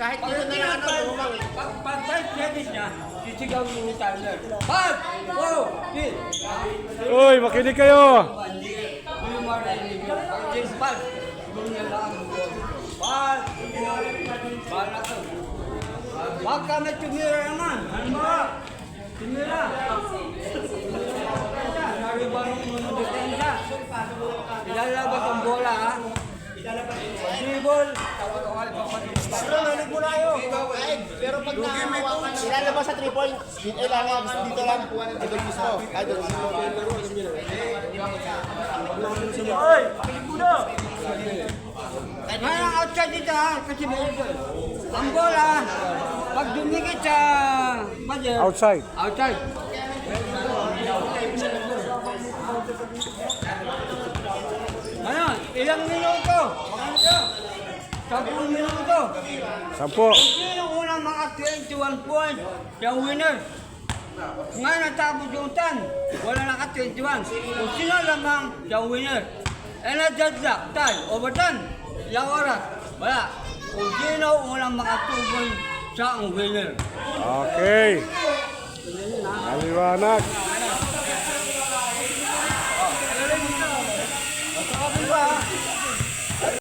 Kahit yun na lang ano, pag 5 seconds niya, sisigaw yung timer. 5, 4, 3. Uy, makinig kayo. Baka may tumira naman. Ano ba? Tumira. Naribang mo depensa. Ilalabas ang bola, ha? Dribble. pero nalig mo na yun. Pero pag nakahawakan, ilalabas sa 3 points. Kailangan dito lang. Ito mismo. Idol. Oy! Pagkudo! Ngayon outside dito, ha? Kasi may ito. Ang bola, pag dumikit sa buzzer, Outside. outside. Ngayon, ilang minuto? 10 minuto. 10. Sino unang mga 21 points? Yung winner. Ngayon natapos yung 10. Wala naka 21. Kung sino lamang yung winner. And na-judge na. 10. Over 10. Ilang oras? Wala. Kung sino unang mga 2 points siya ang winner. Okay. Maliwanag. Ito ka ba?